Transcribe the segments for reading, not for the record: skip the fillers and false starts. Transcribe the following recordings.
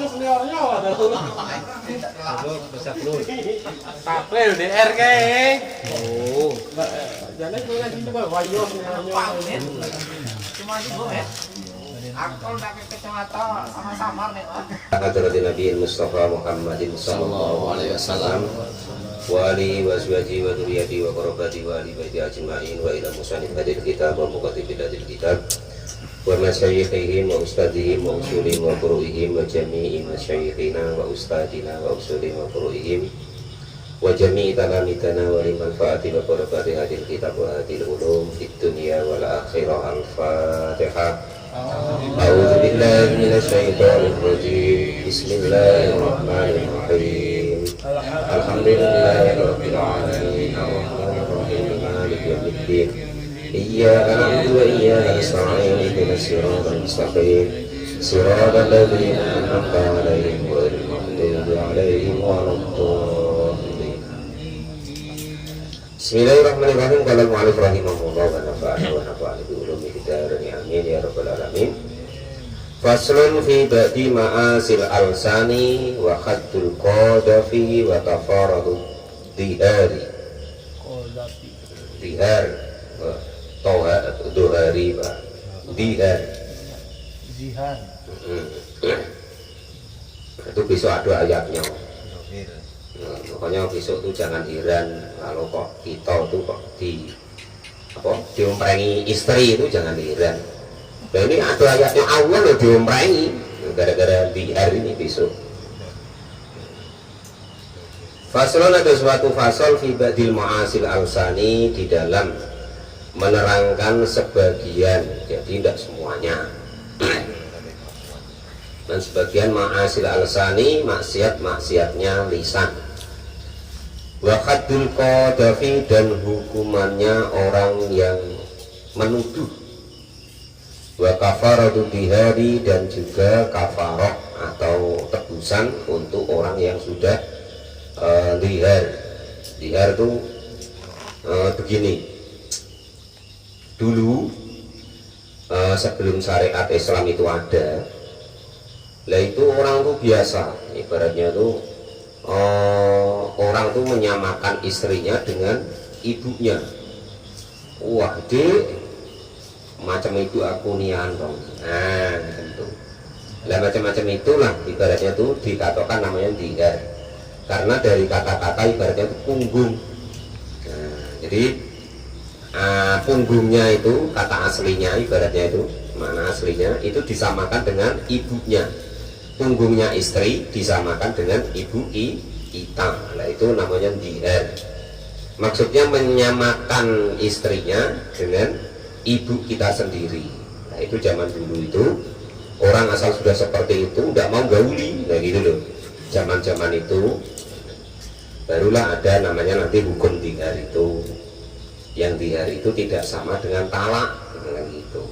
seniornya Tampil di RK. oh jadi gue lagi coba wayo Cuma itu ya. Akol pakai kacamata sama samar nih. Hadratin Nabi Mustafa Muhammadin sallallahu alaihi wasallam wa alihi wa azwajihi wa dzurriyyatihi wa qarabatihi wa ali baiti ajma'in wa ila musannif hadil kitab wa muqaddimil kitab wa masyayikhihim wa ustadihim wa usulihim wa furu'ihim wa jami'i masyayikhina wa ustadina wa usulihim wa furu'ihim wa jami'i talamidana wa liman fa'ati wa barakati hadil kitab wa hadil ulum fid dunya wal akhirah. Al-Fatihah. A'udzu billahi minasyaitonir rajim. Bismillahirrahmanirrahim. Alhamdulillahirabbil alamin. Arrahmanir rahim. Maliki yaumiddin. Iyyaka na'budu wa iyyaka nasta'in. Ihdinas siratal mustaqim. Siratal ladzina an'amta 'alaihim ghairil maghdubi 'alaihim waladdallin. Bismillahirrahmanirrahim. Qala al-mu'allif rahimahullah wa nafa'ana wa nafa'ana bi ulumihi fid-dharain amin ya rabbal alamin. Faslun fi ba'di ma'asil al-sani wa khaddul qadafi wa tafaradu dihari. Dihar toha duhari pak dihar Zihan. itu besok ada ayatnya. Pokoknya besok tuh jangan heran kalau kok kita tuh kok diumprengi istri itu jangan heran. Nah ini ada ayatnya Allah loh diumprengi gara-gara dihar ini besok. Faslon ada suatu fasol fi ba'dil ma'asil al-sani di dalam menerangkan sebagian, jadi tidak semuanya. Dan sebagian ma'asil al-sani maksiatnya lisan. Wa khaddul qadafi dan hukumannya orang yang menuduh. Wa kafaratu dihari dan juga kafarah atau tebusan untuk orang yang sudah dihar itu begini. Dulu sebelum syariat Islam itu ada, lah itu orang tuh biasa, ibaratnya tuh orang tuh menyamakan istrinya dengan ibunya. Wah dek, macam itu aku nian dong. Nah gitu. Lah macam-macam itulah ibaratnya tuh dikatakan namanya dihar. Karena dari kata-kata ibaratnya itu punggung. Nah, jadi punggungnya itu kata aslinya ibaratnya itu makna aslinya itu disamakan dengan ibunya. Punggungnya istri disamakan dengan ibu kita. Nah itu namanya dihar. Maksudnya menyamakan istrinya dengan ibu kita sendiri. Nah itu zaman dulu itu orang asal sudah seperti itu tidak mau gauli. Nah gitu loh. Zaman-zaman itu barulah ada namanya nanti hukum dihar itu. Yang dihar itu tidak sama dengan talak gitu.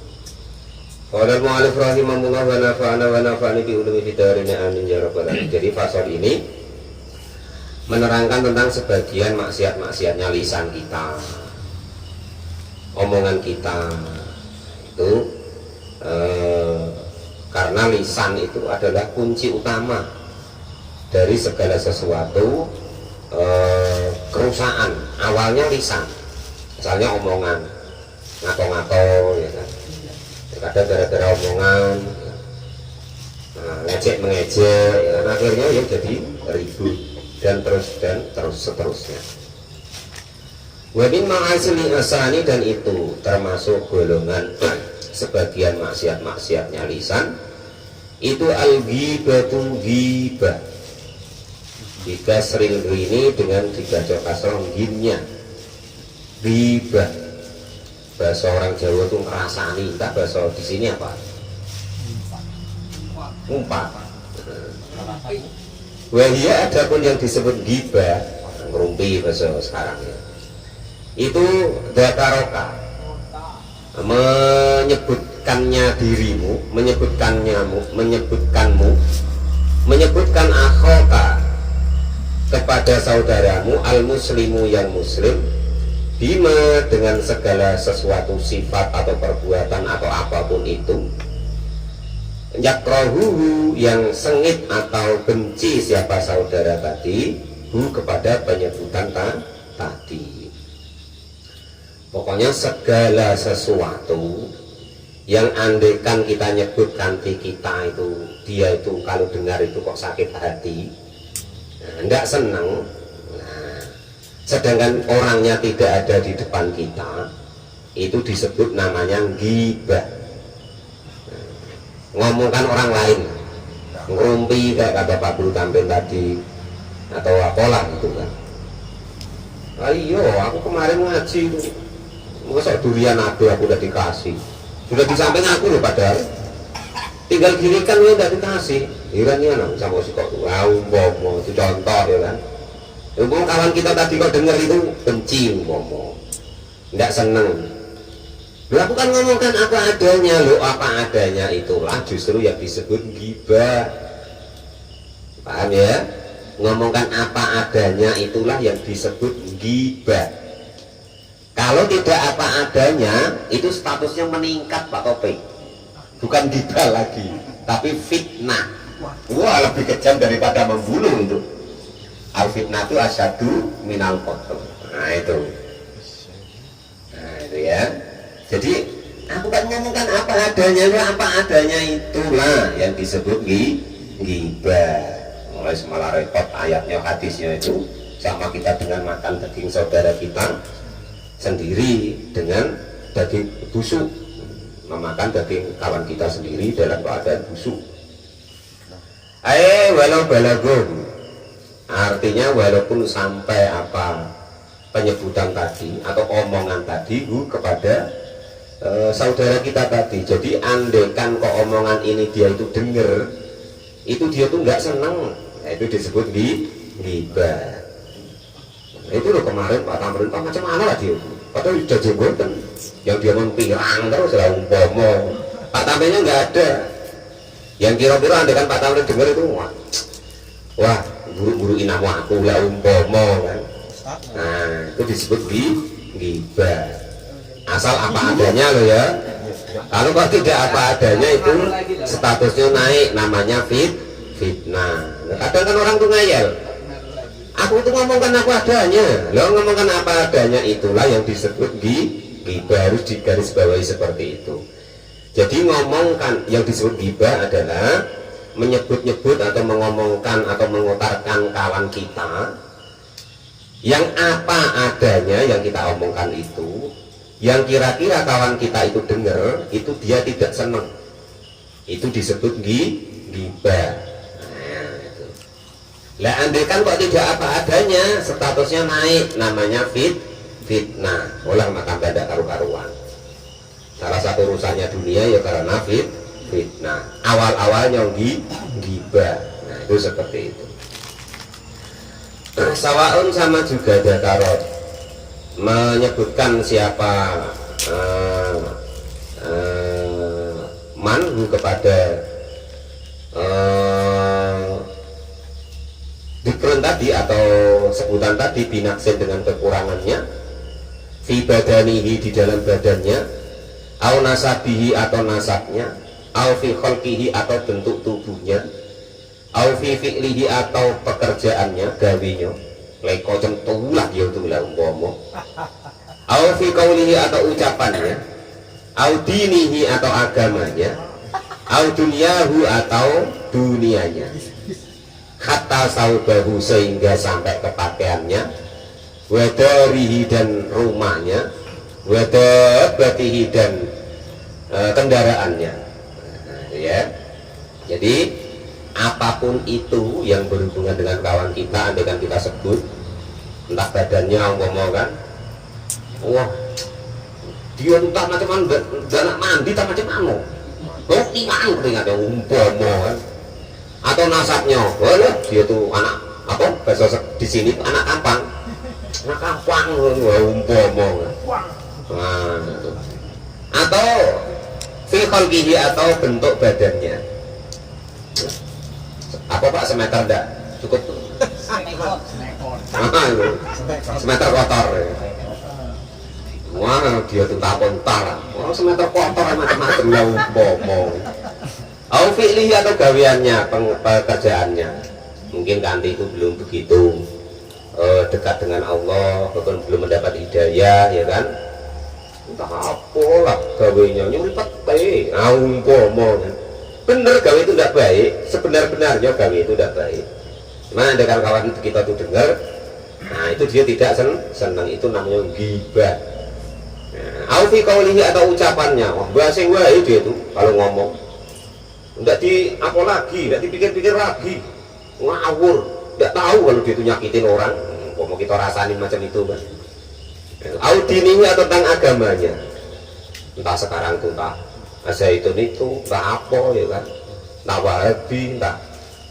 Qala al-mu'allif rahimahullah wa nafa'ana wa nafa'ani bi ulumi fid-dharain amin ya rabbal alamin. Jadi fasal ini menerangkan tentang sebagian maksiat-maksiatnya lisan kita, omongan kita itu karena lisan itu adalah kunci utama dari segala sesuatu. Kerusakan awalnya lisan, misalnya omongan ngato-ngato ya kan, kadang gara-gara omongan ngejek mengejek ya kan, akhirnya ya jadi ribut dan terus seterusnya. Wabin ma'asili asani dan itu termasuk golongan sebagian maksiatnya lisan itu al-ghibatu ghibah. Jika sering ini dengan dibaca kasroh ginnya ghibah. Bahasa orang Jawa itu ngerasani, entah bahasa di sini apa? Ngumpat. Wahia ada pun yang disebut ghibah, ngerumpi bahasa sekarang ya. Itu dataroka, menyebutkannya dirimu, menyebutkan akhoka kepada saudaramu al-muslimu yang muslim bima dengan segala sesuatu sifat atau perbuatan atau apapun itu Yakrahuhu, yang sengit atau benci siapa saudara tadi, hu, kepada penyebutan tadi. Pokoknya segala sesuatu yang andekan kita nyebut kanti kita itu, dia itu kalau dengar itu kok sakit hati, tidak senang. Nah, sedangkan orangnya tidak ada di depan kita, itu disebut namanya ghibah. Ngomongkan orang lain, ngerumpi kayak kata Pak Guru Tampil tadi, atau apalah gitu kan. Ayo, aku kemarin ngaji itu, masa durian ado aku udah dikasih, sudah di samping aku loh, padahal tinggal gilikan lu udah dikasih. Irannya nang sama si kok umpama itu contoh ya kan. Umpama kawan kita tadi kok dengar itu benci umpama, nggak seneng. Aku kan ngomongkan apa adanya, lo apa adanya itulah justru yang disebut ghibah. Paham ya? Ngomongkan apa adanya itulah yang disebut ghibah. Kalau tidak apa adanya, itu statusnya meningkat Pak Topik. Bukan ghibah lagi, tapi fitnah. Wah, lebih kejam daripada membunuh itu. Al-fitnah itu asyadu minal qatl. Nah itu ya. Jadi aku kan ngomongkan apa adanya itulah yang disebut ghibah. Mulai semalah repot ayatnya, hadisnya itu sama kita dengan makan daging saudara kita sendiri dengan daging busuk, memakan daging kawan kita sendiri dalam keadaan busuk. Walau balagum, artinya walaupun sampai apa penyebutan tadi atau omongan tadi kepada saudara kita tadi. Jadi andekan kok omongan ini dia itu denger, itu dia tuh nggak seneng, itu disebut ghibah. Itu loh kemarin Pak Tamrin, Pak macam mana lah dia, padahal udah jenggotan, yang dia mempirang terus lah umpama. Pak Tamrinnya nggak ada, yang kira-kira andekan Pak Tamrin denger itu wah buru-buru inamu aku lah umpama kan. Nah itu disebut ghibah. Asal apa adanya loh ya. Kalau kok tidak apa adanya itu statusnya naik, namanya fitnah. Kadang kan orang tuh ngayal, aku itu ngomongkan apa adanya, lo ngomongkan apa adanya itulah yang disebut ghibah. Harus digarisbawahi seperti itu. Jadi ngomongkan yang disebut ghibah adalah menyebut-nyebut atau mengomongkan atau mengutarkan kawan kita yang apa adanya yang kita omongkan itu, yang kira-kira kawan kita itu dengar, itu dia tidak senang, itu disebut ghibah. Nah, itu. Lah andaikan kok tidak apa adanya, statusnya naik, namanya fitnah. Olah maka tidak karu-karuan. Salah satu rusaknya dunia ya karena fitnah. Awal-awalnya ghibah. Nah itu seperti itu. Sawaun sama juga dakarot, menyebutkan siapa manhu kepada dikron tadi atau sebutan tadi binaksin dengan kekurangannya, fi badanihi di dalam badannya, au nasabihi atau nasabnya, au fi khalqihi atau bentuk tubuhnya, au fi fi'lihi atau pekerjaannya, gawinya leko centulah dia tulah umpama, au fi qaulihi atau ucapannya, au dinihi atau agamanya, au dunyahu atau dunianya, kata saubahu sehingga sampai ke pakaiannya, wadarihi dan rumahnya, wadabatihi dan kendaraannya. Nah, ya. Jadi apapun itu yang berhubungan dengan kawan kita, andaikan kita sebut, entah badannya ngomong kan, wah dia entah macam mana, anak mandi tak macam mana, roti mana teringat yang umpama kan, atau nasabnya, wah dia tuh anak apa bahasa di sini anak kampang, umpama kan. Nah, atau fi khalqihi atau bentuk badannya. Apa Pak, semeter enggak? Cukup tuh. Semeter kotor ya. Wah dia tuh tak kontar. Orang semeter kotor macam-macam lah umpama. au fi'lihi atau gaweannya, pekerjaannya. Mungkin kanti itu belum begitu dekat dengan Allah, bahkan belum mendapat hidayah, ya kan? Entah apalah gawenya, nyuri pete, umpama kan. Bener gawe itu tidak baik, sebenar-benarnya gawe itu tidak baik. Mana ada kawan kita tuh dengar, nah itu dia tidak senang, itu namanya ghibah. Au fi qaulihi atau ucapannya, wah bahasa wae dia itu kalau ngomong. Enggak di apa lagi, enggak dipikir-pikir lagi. Ngawur, enggak tahu kalau dia itu nyakitin orang. Mau kita rasain macam itu kan. Au dinihi atau tentang agamanya. Entah sekarang tuh entah itu entah apa ya kan. Entah Wahabi, entah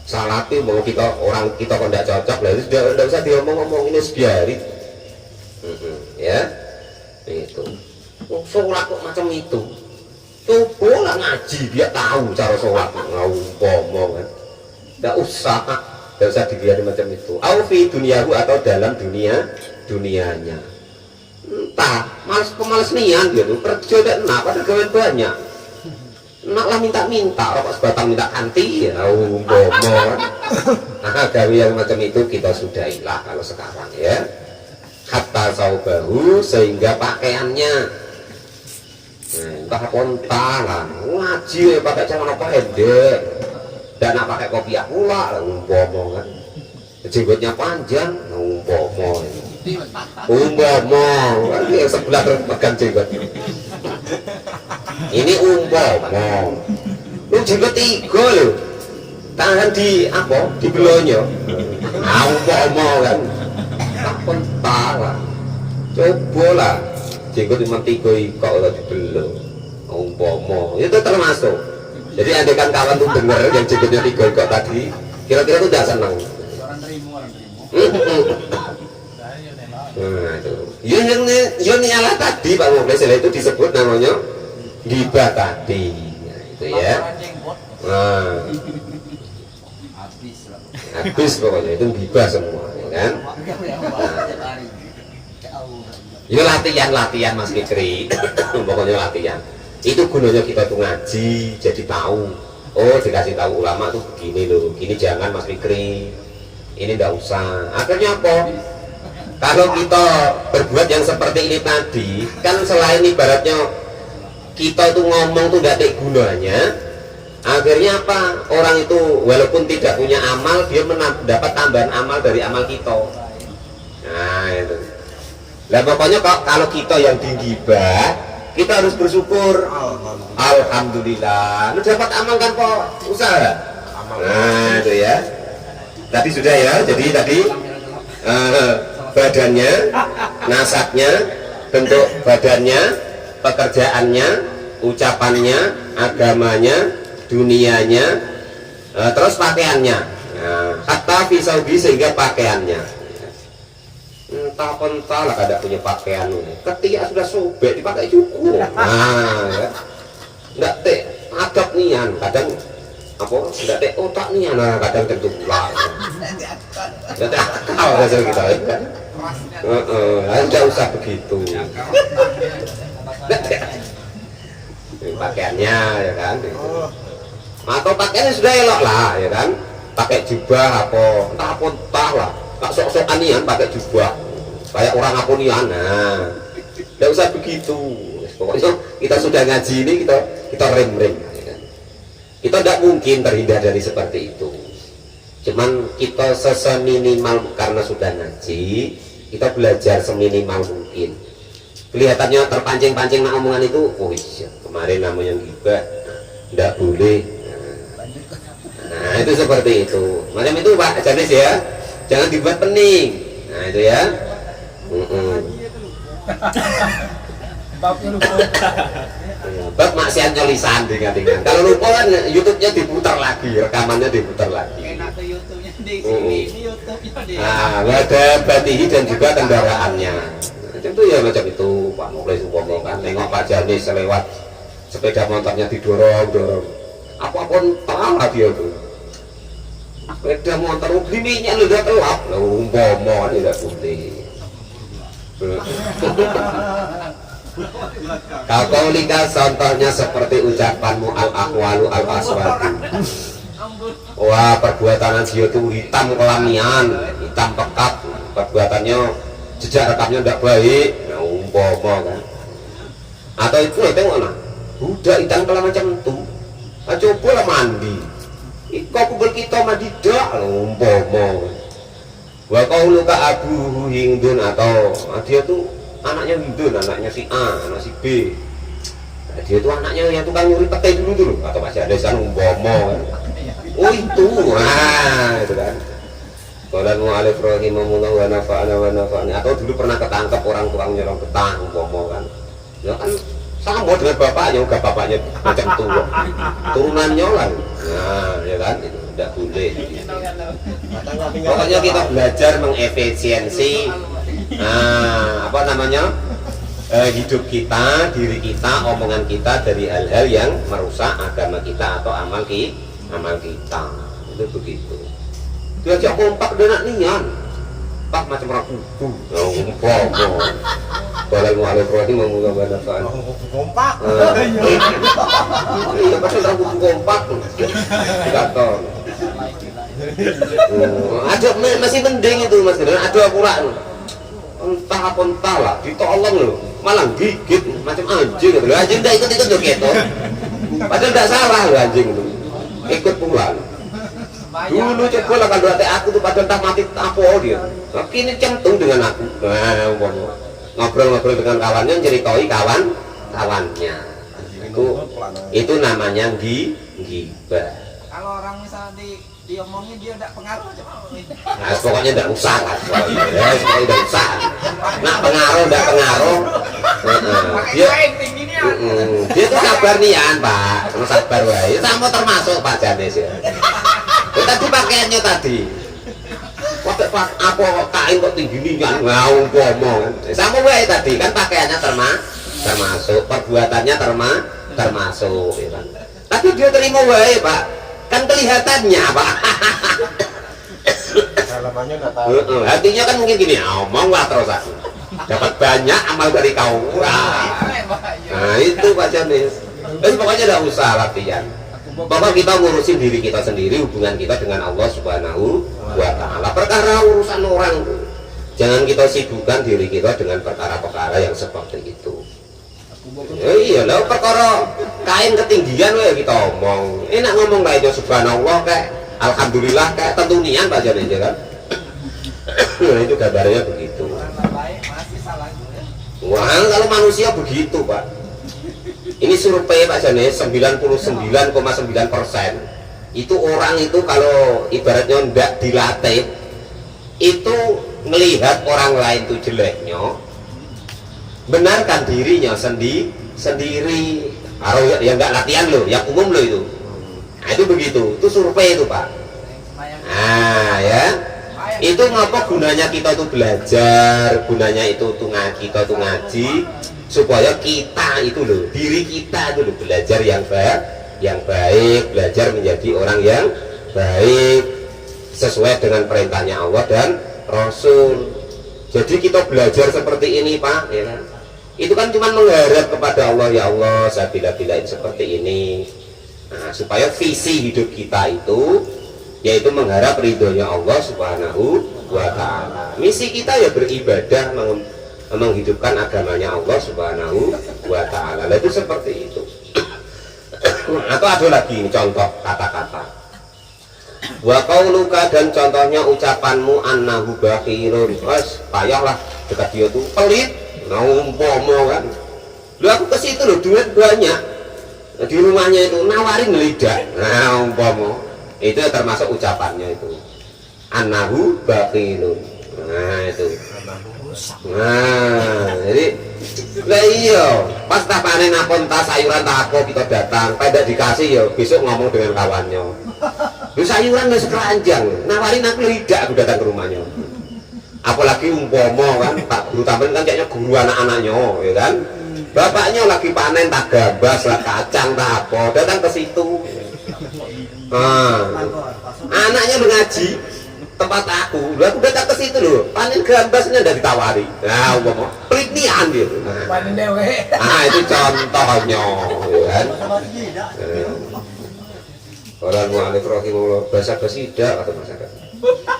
Salafi, mau kita orang kita kok enggak cocok, lah itu sudah usah diomong-omong, ini biarin. Ya. Itu sholat kok macam itu, coba ngaji biar tahu cara sholat, ngomong kan, nggak usah dilihat macam itu. Aufi duniahu atau dalam dunianya, entah pemalas nian gitu, kerja dan enak, pada gawe banyak, enak lah minta rokok sebatang minta anti, ya ngomong kan. Nah gawe yang macam itu kita sudahilah kalau sekarang ya. Hatta saubahu sehingga pakaiannya entah kontangan ngaji pakai celana pendek dan pakai kopiah pula umpama kan, jenggotnya panjang umpama kan yang sebelah pegang jenggot ini umpama lu jenggot 3 lo tangan di apa di belonyo umpama kan tak pentar lah, coba lah jenggot 3 kok udah dibelok umpama itu termasuk. Jadi andai kan kawan tuh dengar yang jenggotnya 3 kok tadi kira-kira tuh tidak senang. Nah itu yang nyala tadi Pak Muflis, itu disebut namanya ghibah tadi. Nah, itu ya. Nah habis pokoknya itu ghibah semua ya kan. Ya latihan Mas Fikri pokoknya latihan itu gunanya kita tuh ngaji jadi tahu, oh dikasih tahu ulama tuh begini loh, gini jangan Mas Fikri, ini ndak usah. Akhirnya apa, kalau kita berbuat yang seperti ini tadi kan, selain ibaratnya kita itu ngomong tuh nggak ada gunanya, akhirnya apa, orang itu walaupun tidak punya amal dia mendapat tambahan amal dari amal kita. Nah itu lah pokoknya kalau kita yang digibah kita harus bersyukur, alhamdulillah lu dapat amal kan kok usaha. Nah itu ya tadi sudah ya, jadi tadi badannya, nasabnya, bentuk badannya, pekerjaannya, ucapannya, agamanya, dunianya, terus pakaiannya. Hatta fisaubi sehingga pakaiannya. Entah lah kada punya pakaian, ketika sudah sobek dipakai cukup. Nah, ya. Nggak teh adab nian, kadang apa nggak teh otak nian, nah, kadang tentu pula. Nggak teh akal hasil kita kan. Nggak usah begitu. Pakaiannya ya kan. Atau pakaiannya sudah elok lah ya kan, pakai jubah apa entah lah, tak sok-sokan nian pakai jubah kayak orang apa nian. Nah tidak usah begitu, pokoknya kita sudah ngaji ini kita rem ya kan? Kita tidak mungkin terhindar dari seperti itu, cuman kita seminimal karena sudah ngaji kita belajar seminimal mungkin. Kelihatannya terpancing-pancing nak omongan itu, oh iya kemarin namanya ghibah tidak boleh. Nah itu seperti itu, macam itu Pak Janis ya, jangan dibuat pening. Nah itu ya. Bab maksiat nyolisan dengan kalau lupa kan YouTube-nya diputar lagi, rekamannya diputar lagi. Enak tuh YouTube-nya di sini, YouTube-nya di. Nah ada batihi dan juga kendaraannya. Itu ya macam itu Pak Muflis ngomong kan, nengok Pak Janis lewat sepeda motornya didorong apa-apa entah dia tuh sepeda motor gininya lu udah telap lu umpama tidak boleh. Kaulika contohnya seperti ucapanmu al-aqwalu al-aswadu. Wah, perbuatan dia itu hitam kelamian, hitam pekat, perbuatannya jejak rekamnya tidak baik. Nah, umpama kan. Atau itu tengok nah, budak hitam kelam macam itu. Nah, cobalah mandi. Kau kubel kita mandi dak, umpama. Wa qauluka abuhu Hindun, atau dia tuh anaknya Hindun, anaknya si A, anak si B. Nah, dia tuh anaknya yang tukang nyuri petai dulu atau masih ada sana umpama kan. Oh itu, nah itu kan. Qalan mu'alif rahimahullah wa nafa'ana atau dulu pernah ketangkep orang tukang nyerong getah umpama kan. Ya kan sama dengan bapaknya, enggak bapaknya macam tua. Turunannya lah. Nah, ya kan itu tidak boleh. Pokoknya kita belajar mengefisiensi apa namanya? Hidup kita, diri kita, omongan kita dari hal-hal yang merusak agama kita atau amal kita. Itu begitu. Diajak kompak dengan nian. Pak macam orang kubu. Umpama. Kalau mau alif rohim mau nggak kompak. Iya pasti orang kubu kompak. Gator. Ada masih mending itu mas. Ada pula. Entah apa entah lah. Ditolong loh. Malah gigit macam anjing gitu. Anjing tidak ikut joget tuh. Padahal tidak salah loh anjing itu. Ikut pula. Dulu coba lah kalau aku tuh padahal tak mati apa dia. Tapi ini centung dengan aku. Nah, ngobrol-ngobrol dengan kawannya, ceritoi kawannya. Itu namanya ghibah. Kalau orang misalnya diomongin dia tidak pengaruh macam apa? Nah, pokoknya tidak usah lah. Ya, pokoknya tidak usah. Nah, pengaruh tidak pengaruh. Dia tuh sabar nian Pak, sabar wae. Sama termasuk Pak Janes ya. Tadi pakaiannya tadi. Pakai apa kain kok tinggi nian ngau ngomong. Sama wae tadi kan pakaiannya termasuk, perbuatannya termasuk ya kan. Tapi dia terima wae Pak. Kan kelihatannya Pak. Halamannya enggak tahu. Hatinya kan mungkin gini, omong lah terus aku. Dapat banyak amal dari kau. Nah itu Pak Janis. Pokoknya tidak usah latihan. Bapak kita ngurusin diri kita sendiri, hubungan kita dengan Allah Subhanahu wa Ta'ala. Perkara urusan orang, jangan kita sibukkan diri kita dengan perkara-perkara yang seperti itu. Ya iyalah, perkara kain ketinggian ya kita omong. Enak ngomong lah itu Subhanallah kayak Alhamdulillah kayak tentu nian Pak Janis kan. Nah itu gambarnya begitu. Wah kalau manusia begitu Pak. Ini survei Pak Janis 99,9%. Itu orang itu kalau ibaratnya tidak dilatih itu melihat orang lain itu jeleknya, benarkan dirinya sendiri. Kalau yang nggak latihan loh, yang umum loh itu. Nah, itu begitu. Itu survei itu Pak. Nah ya. Itu ngapa gunanya kita itu belajar, gunanya itu kita itu ngaji, supaya kita itu loh, diri kita itu loh belajar yang baik, belajar menjadi orang yang baik sesuai dengan perintahnya Allah dan Rasul. Jadi kita belajar seperti ini Pak, ya kan? Itu kan cuma mengharap kepada Allah, ya Allah saya bila-bilain seperti ini. Nah, supaya visi hidup kita itu yaitu mengharap ridhonya Allah Subhanahu wa Ta'ala. Misi kita ya beribadah, menghidupkan agamanya Allah Subhanahu wa Ta'ala. Itu seperti itu. Atau ada lagi ini contoh kata-kata. Wa qauluka, dan contohnya ucapanmu annahu bakhilun. Wes payahlah dekat dia tuh pelit. Nah umpama kan. Lu aku ke situ loh duit banyak. Di rumahnya itu nawarin lidah. Nah umpama itu termasuk ucapannya itu annahu bakhilun. Nah itu. Nah jadi lah iya pas tak panen apa entah sayuran tak apa kita datang tidak dikasih ya besok ngomong dengan kawannya lu sayuran gak sekeranjang nawarin aku lidah aku datang ke rumahnya. Apalagi umpama kan Pak Guru Tamrin kan kayaknya guru anak-anaknya ya kan, bapaknya lagi panen tak gabas lah kacang tak apa datang ke situ. Nah, anaknya mengaji tempat aku datang ke situ loh, panen gambasnya udah ditawari. Nah, umpama pelit nian gitu. Panen dewe. Nah, itu contohnya, ya kan? Orang mu'alif rahimahullah bahasa tidak atau bahasa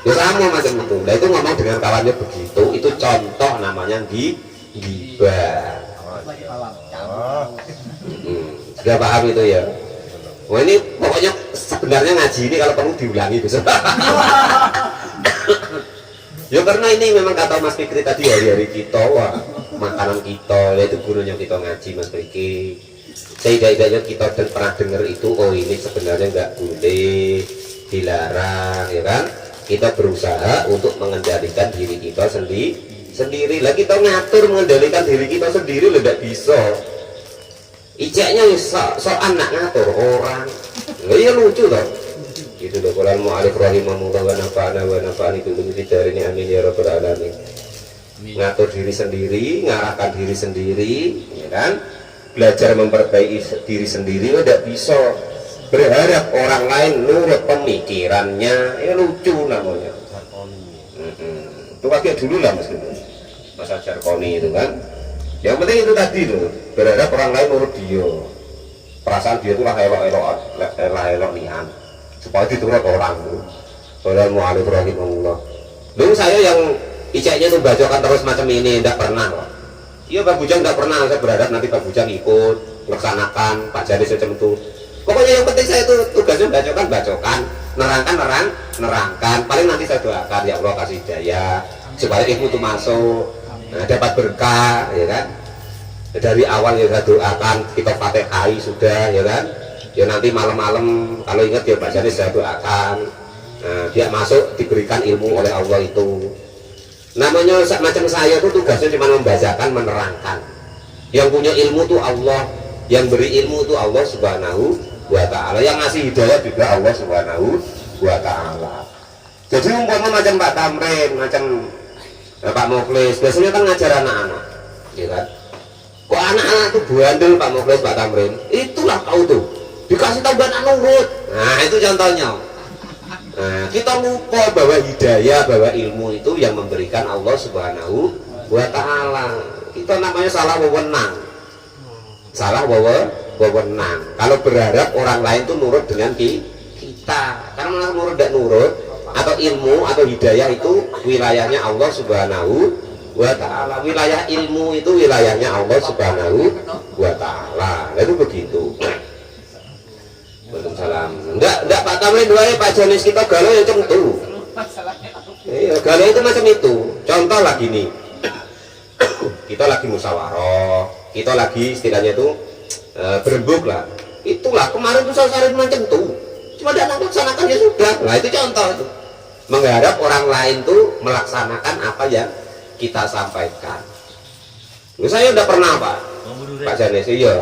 ya sama macam itu. Nah itu ngomong dengan kawannya begitu, itu contoh namanya ghibah. Sudah paham itu ya? Wah ini pokoknya sebenarnya ngaji ini kalau perlu diulangi besok. Ya karena ini memang kata Mas Fikri tadi hari-hari kita, wah, makanan kita, yaitu gurunya kita ngaji Mas Fikri. Tidak-tidaknya kita pernah dengar itu, oh ini sebenarnya nggak boleh, dilarang, ya kan? Kita berusaha untuk mengendalikan diri kita sendiri. Lah kita ngatur mengendalikan diri kita sendiri, lo tidak bisa. Ijeknya so anak ngatur orang, lo ya lucu toh. Itu loh kalau mau alif rahimahullah wa nafa'ani itu dari ini amin ya rabbal alamin. Ngatur diri sendiri, ngarahkan diri sendiri, ya kan? Belajar memperbaiki diri sendiri, tidak bisa berharap orang lain nurut pemikirannya, ya lucu namanya. Itu pakai dulu lah masa jarkoni itu kan. Yang penting itu tadi tuh, berharap orang lain nurut dia, perasaan dia itu lah elok nihan, supaya diturut orang tuh. Kalau mau alif rahimahullah. Dulu saya yang ijeknya tuh bacokan terus macam ini, tidak pernah loh. Iya Pak Bujang nggak pernah, saya berharap nanti Pak Bujang ikut melaksanakan, Pak Jari macam itu. Pokoknya yang penting saya itu tugasnya bacokan, nerangkan. Paling nanti saya doakan ya Allah kasih hidayah supaya ilmu itu masuk, nah, dapat berkah, ya kan. Dari awal ya saya doakan, kita Fatihai sudah, ya kan. Ya nanti malam-malam kalau ingat ya Pak Jari saya doakan, nah, dia masuk diberikan ilmu oleh Allah itu. Namanya macam saya itu tugasnya cuma membacakan, menerangkan. Yang punya ilmu itu Allah, yang beri ilmu itu Allah Subhanahu wa ta'ala, yang ngasih hidayah juga Allah Subhanahu wa ta'ala. Jadi umpama macam Pak Tamrin, macam Pak Muklis, biasanya kan ngajar anak-anak, ya kan? Kok anak-anak itu bandel Pak Muklis, Pak Tamrin? Itulah kau tuh, dikasih tahu anak nurut. Nah itu contohnya. Nah, kita lupa bahwa hidayah, bahwa ilmu itu yang memberikan Allah Subhanahu wa ta'ala. Kita namanya salah wewenang. Kalau berharap orang lain itu nurut dengan kita, karena malah nurut tidak nurut, atau ilmu atau hidayah itu wilayahnya Allah Subhanahu wa ta'ala. Wilayah ilmu itu wilayahnya Allah Subhanahu wa ta'ala. Itu begitu. Waalaikumsalam. Enggak Pak Tamrin doanya Pak Janis kita galau yang centu. Iya, galau itu macam itu. Contoh lagi nih. Kita lagi musyawarah, kita lagi istilahnya itu berembuk lah. Itulah kemarin tuh saya macam tuh. Cuma dia laksanakan ya sudah. Nah itu contoh itu. Mengharap orang lain tuh melaksanakan apa yang kita sampaikan. Saya udah pernah Pak Janis, iya.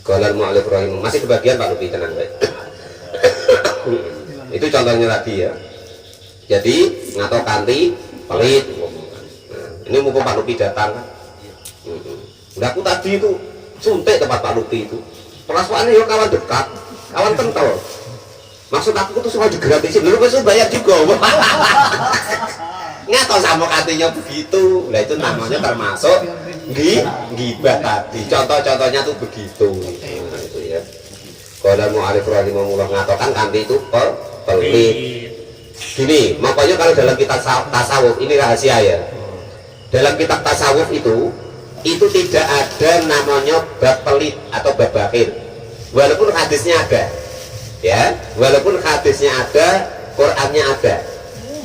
Qolal mu'alif rahimah, masih kebagian Pak Lupi, tenang baik. Itu contohnya tadi ya. Jadi ngato kanti pelit. Nah, ini mumpung Pak Lupi datang kan. Udah aku tadi itu suntik tempat Pak Lupi itu. Perasaannya ya kawan dekat, kawan kental. Maksud aku tuh semua digratisin, dulu besok bayar juga. Ngato sama kantinya begitu. Nah itu namanya termasuk ghibah tadi. Contoh-contohnya tuh begitu. Nah, itu ya. Kalau mau alif rahimahullah ngatakan kanti itu pelit. Gini, makanya kalau dalam kitab tasawuf ini rahasia ya. Dalam kitab tasawuf itu tidak ada namanya bab pelit atau bab bakhil. Walaupun hadisnya ada, ya. Walaupun hadisnya ada, Qurannya ada.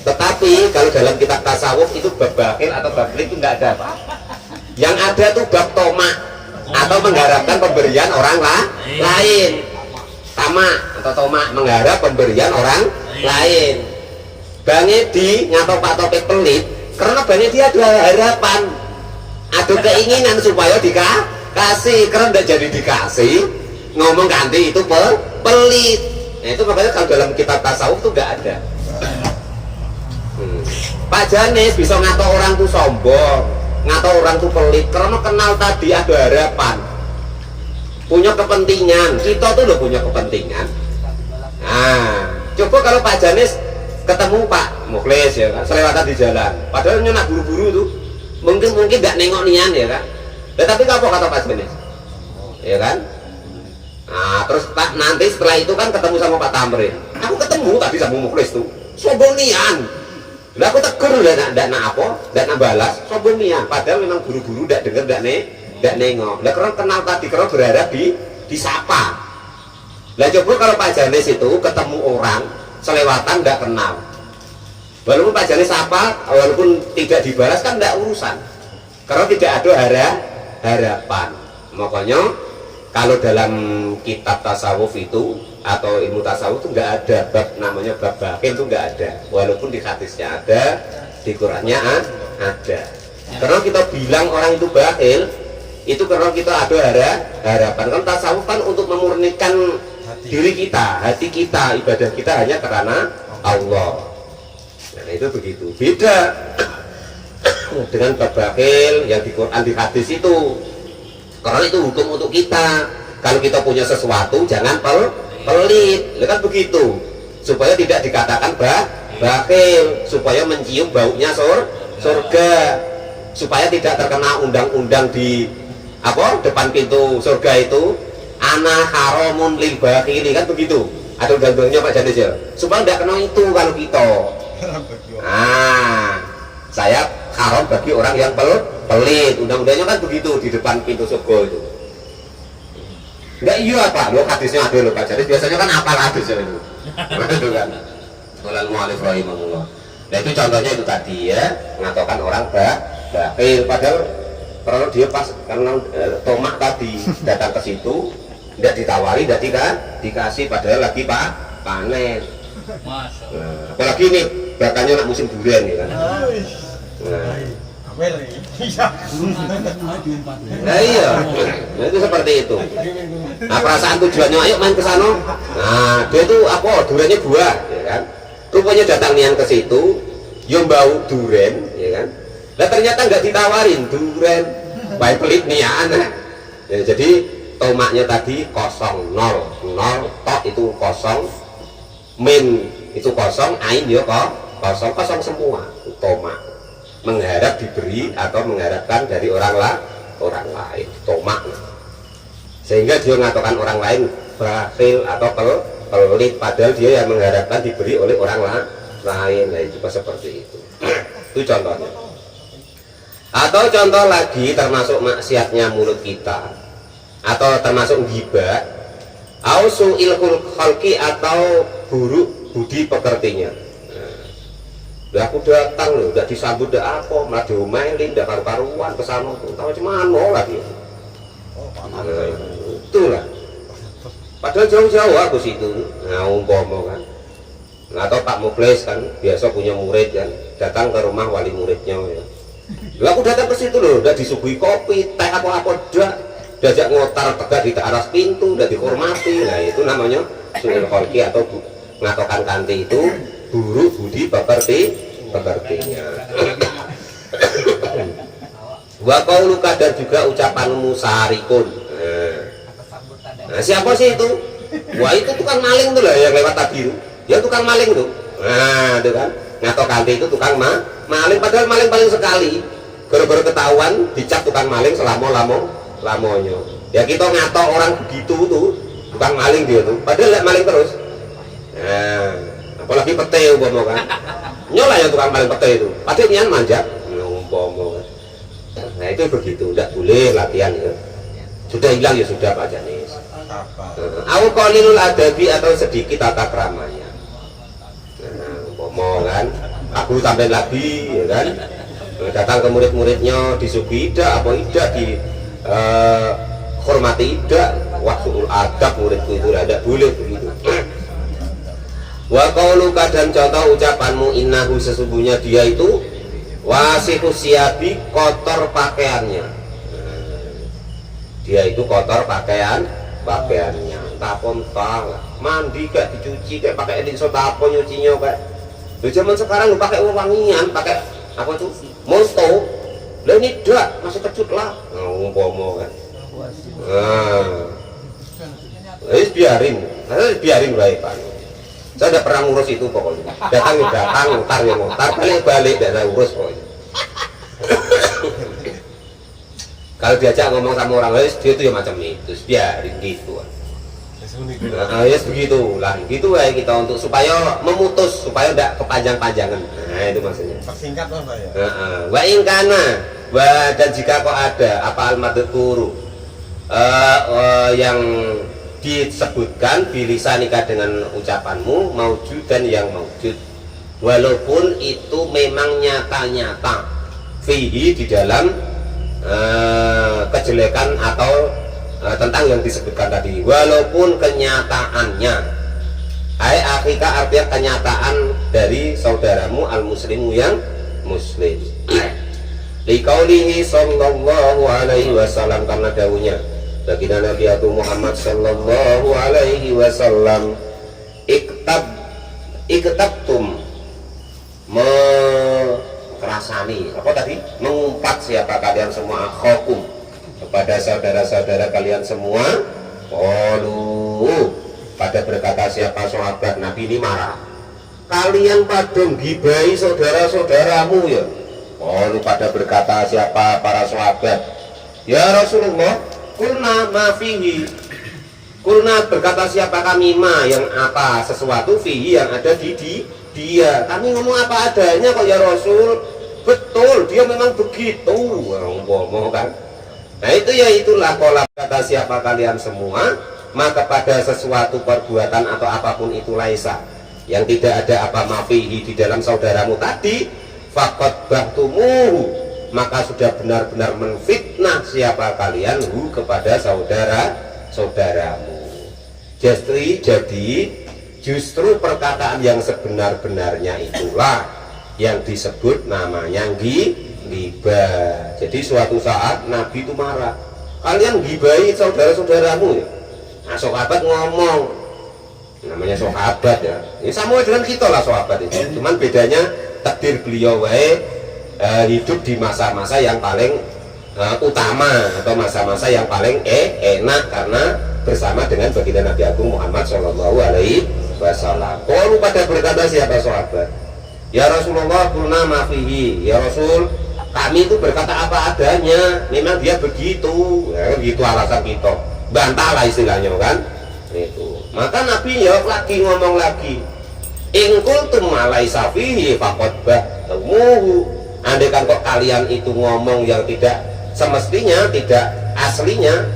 Tetapi kalau dalam kitab tasawuf itu bab bakhil atau bab pelit itu enggak ada. Yang ada tuh bab tomak atau mengharapkan pemberian orang lain. Tamak atau tomak mengharap pemberian orang lain. Bang Edi ngato Pak Topik pelit karena Bang Edi ada harapan, ada keinginan supaya dikasih, karena tidak jadi dikasih ngomong ganti itu pelit. Nah itu makanya kalau dalam kitab tasawuf tuh nggak ada. Pak Janis bisa ngato orang tuh sombong, ngato orang tuh pelit karena kenal tadi ada harapan, punya kepentingan. Kita tuh udah punya kepentingan. Nah coba coba kalau Pak Janis ketemu Pak Mukhlis ya kan, selewatan di jalan, padahal nyonak buru-buru tuh, mungkin nggak nengok nian ya kan. Tapi apa kata Pak Janis? Ya kan? Nah, terus Pak nanti setelah itu kan ketemu sama Pak Tamrin. Aku ketemu tadi sama Mukhlis tuh, sombong nian. Lah aku tegur ndak nak balas, sombong nian. Padahal memang buru-buru ndak denger ndak nengok. Lah karena kenal tadi, karena berharap disapa. Lah coba kalau Pak Janis itu ketemu orang selewatan ndak kenal. Walaupun Pak Janis sapa, walaupun tidak dibalas kan ndak urusan. Karena tidak ada harapan. Makanya kalau dalam kitab tasawuf itu atau ilmu tasawuf itu nggak ada bab namanya bab bakhil, itu nggak ada. Walaupun di hadisnya ada, di Qurannya ada. Karena kita bilang orang itu bakhil itu karena kita ada harapan. Kan tasawuf kan untuk memurnikan diri kita, hati kita, ibadah kita hanya karena Allah. Nah itu begitu. Beda dengan bab bakhil yang di Quran, di hadis itu. Karena itu hukum untuk kita. Kalau kita punya sesuatu jangan pelit, kan begitu. Supaya tidak dikatakan bakhil, supaya mencium baunya surga, supaya tidak terkena undang-undang di depan pintu surga itu, ana haramun lil bakhili, kan begitu. Ada undang-undangnya Pak Janis ya. Supaya tidak kena itu kalau kita. Saya haram bagi orang yang pelit, undang-undangnya kan begitu di depan pintu surga itu. Enggak iya Pak, lo hadisnya ada lo Pak Janis, biasanya kan apal hadisnya itu. Itu kan. Qolal mu'allif rahimahullah. Nah itu contohnya itu tadi ya, mengatakan orang bakhil, padahal kalau dia pas karena tomak tadi datang ke situ, tidak ditawari, tidak dikasih, padahal lagi panen. Nah, apalagi ini bakanya nak musim durian ya kan. Nah iya, nah itu seperti itu. Nah perasaan tujuannya ayo main ke sana. Nah dia itu duriannya buah, ya kan. Rupanya datang nian ke situ, yang bau durian, ya kan. Nah ternyata nggak ditawarin durian, baik pelit nian. Ya, jadi tomaknya tadi kosong, nol tok itu kosong, min itu kosong, ain ya kosong semua tomak. Mengharap diberi atau mengharapkan dari orang lain, tomak. Sehingga dia mengatakan orang lain bakhil atau pelit, padahal dia yang mengharapkan diberi oleh orang lain. Nah itu seperti itu. Itu contohnya. Atau contoh lagi termasuk maksiatnya mulut kita, atau termasuk ghibah, ausu ilhul khalqi atau buruk budi pekertinya. Lah aku datang loh, udah disambut dah apa, malah diomelin, dah karu-karuan kesana tuh, tahu cuman mau lagi. Itulah. Padahal jauh-jauh aku situ, nah umpama kan. Nah, atau Pak Mukhlis kan biasa punya murid kan, datang ke rumah wali muridnya ya. Lah aku datang ke situ loh, udah disuguhi kopi, teh apa-apa dah, diajak ngotar tegak di aras pintu, udah dihormati. Nah itu namanya suul kholqi atau ngatokan kanti itu. Buruk budi pekertinya. Wa qauluka dan juga ucapanmu sarikun. Nah siapa sih itu? Wah itu tukang maling tuh lah yang lewat tadi itu. Dia tukang maling tuh. Nah itu kan. Ngato kanti itu tukang maling, padahal maling paling sekali. Gara-gara ketahuan dicap tukang maling lamanya. Ya kita ngato orang begitu tuh tukang maling dia tuh. Padahal maling terus. Nah apalagi pete umpama kan, nyolah yang tukang paling pete itu, padahal nian manjat, umpama kan. Nah itu begitu, tidak boleh latihan ya. Sudah hilang ya sudah Pak Janis. Aku qalilul adabi atau sedikit tata keramanya. Nah umpama kan, aku tambahin lagi ya kan, datang ke murid-muridnya disuguhi tidak apa tidak di hormati tidak, waktu adab muridku itu tidak boleh begitu. Wa qauluka dan contoh ucapanmu innahu sesungguhnya dia itu wasihus siabi kotor pakaiannya. Dia itu kotor pakaiannya. Tapon lah. Mandi kayak dicuci kayak pakai edit sotapo nyucinya kayak. Di zaman sekarang lu pakai wangian, pakai apa tuh? Monsto. Lah ini dak masih kecut lah. Nah, umpama kan. Nah. Biarin baik Pak. Saya tidak pernah ngurus itu pokoknya. Datang ya datang, ngutar ya ngutar, balik tidak saya urus pokoknya. Kalau diajak ngomong sama orang lain, dia itu ya macam itu, biarin gitu. Nah, ya begitu lah, gitu ya kita untuk supaya memutus, supaya tidak kepanjang-panjangan. Nah itu maksudnya. Persingkat lah Pak ya. Wa ingkana, dan jika kok ada apa al-madhkuru yang disebutkan bilisanika dengan ucapanmu maujud dan yang maujud, walaupun itu memang nyata-nyata fihi di dalam kejelekan atau tentang yang disebutkan tadi, walaupun kenyataannya akhika artinya kenyataan dari saudaramu al-muslimu yang muslim. Liqaulihi sallallahu alaihi wasallam, karena dawuhnya baginda Nabi Agung Muhammad sallallahu alaihi wasallam, iktabtum kerasani apa tadi, mengumpat siapa kalian semua akhokum kepada saudara-saudara kalian semua. Pada berkata siapa sahabat Nabi ini marah, kalian pada gibai saudara-saudaramu ya. Pada berkata siapa para sahabat, ya Rasulullah, kulna mafihi, kulna berkata siapa kami yang apa sesuatu fihi yang ada di dia. Kami ngomong apa adanya kok ya Rasul. Betul, dia memang begitu. Ngomong kan. Nah itu ya itulah pola kata siapa kalian semua, maka pada sesuatu perbuatan atau apapun itu laisa yang tidak ada apa mafihi di dalam saudaramu tadi, faqad bahtumuhu, maka sudah benar-benar menfitnah siapa kalian kepada saudaramu. Jadi justru perkataan yang sebenar-benarnya itulah yang disebut namanya ghibah. Jadi suatu saat Nabi itu marah, kalian ghibai saudara-saudaramu ya. Nah sahabat ngomong, namanya sahabat ya, ini sama dengan kita lah sahabat itu, cuman bedanya takdir beliau hidup di masa-masa yang paling utama atau masa-masa yang paling enak karena bersama dengan baginda Nabi Agung Muhammad Shallallahu Alaihi Wasallam. Kalau pada berkata siapa sahabat, ya Rasulullah kulna mafihi, ya Rasul kami itu berkata apa adanya, memang dia begitu, ya, begitu alasan kita, bantahlah istilahnya kan itu. Maka Nabi ya lagi ngomong lagi, in kuntum laisa fihi faqad bahtumuhu, andai kan kok kalian itu ngomong yang tidak semestinya, tidak aslinya,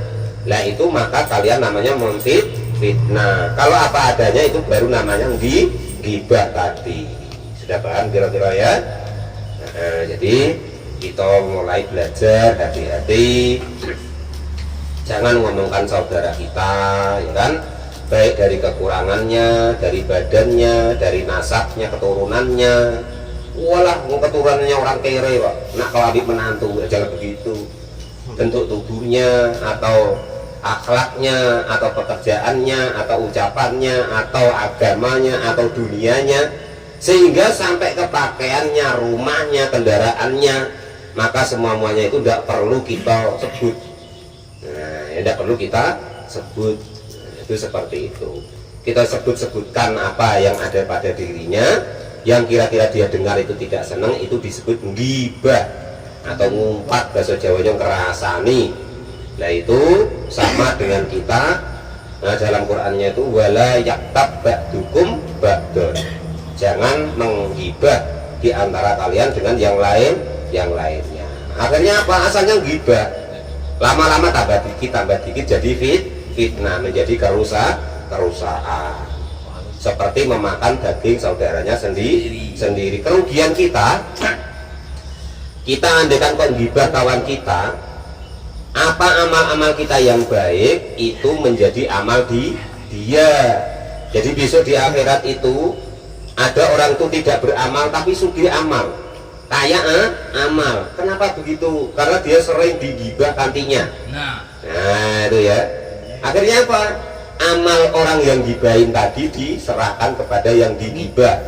lah itu maka kalian namanya fitnah. Kalau apa adanya itu baru namanya ghibah tadi. Sudah paham kira-kira ya? Nah, jadi kita mulai belajar hati-hati, jangan ngomongkan saudara kita, ya kan? Baik dari kekurangannya, dari badannya, dari nasabnya, keturunannya. Walah, keturunannya orang kere pak, nak kelabik menantu, jangan begitu. Bentuk tubuhnya, atau akhlaknya, atau pekerjaannya, atau ucapannya, atau agamanya, atau dunianya, sehingga sampai ke pakaiannya, rumahnya, kendaraannya, maka semuanya itu tidak perlu kita sebut. Nah, tidak perlu kita sebut. Nah, itu seperti itu. Kita sebutkan apa yang ada pada dirinya, yang kira-kira dia dengar itu tidak senang, itu disebut ghibah atau ngumpat, bahasa Jawanya ngerasani. Nah itu sama dengan kita. Nah dalam Qur'annya itu wala yaktab ba'dukum ba'dun, jangan menghibah di antara kalian dengan yang lainnya. Akhirnya apa? Asalnya ghibah, lama-lama tambah dikit jadi fitnah, menjadi kerusakan. Seperti memakan daging saudaranya sendiri. Kerugian kita andaikan kok ghibah kawan kita, apa amal-amal kita yang baik itu menjadi amal dia. Jadi besok di akhirat itu ada orang itu tidak beramal tapi sugih amal, kaya amal. Kenapa begitu? Karena dia sering digibah kantinya. Nah itu ya. Akhirnya apa? Amal orang yang gibahin tadi diserahkan kepada yang digibah.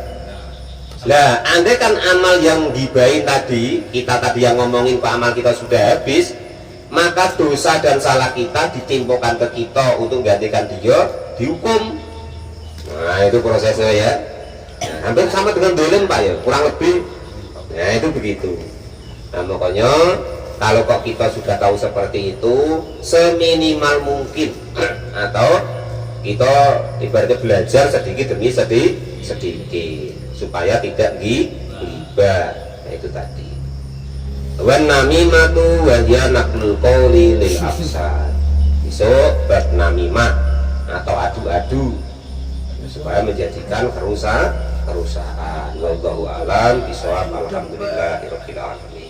Nah, andai kan amal yang gibahin tadi, kita tadi yang ngomongin ke amal kita sudah habis, maka dosa dan salah kita ditimpakan ke kita untuk gantikan dia, dihukum. Nah itu prosesnya ya. Nah, hampir sama dengan dolim Pak ya, kurang lebih. Nah itu begitu. Nah makanya kalau kok kita sudah tahu seperti itu, seminimal mungkin atau kita ibaratnya belajar sedikit demi sedikit supaya tidak ghibah. Nah itu tadi. Wan namimatu wa hiya naqlul qawli lil afsad. Besok bab namimah atau adu-adu supaya menjadikan kerusakan. Wallahu a'lam bishawab. Alhamdulillahirabbil alamin.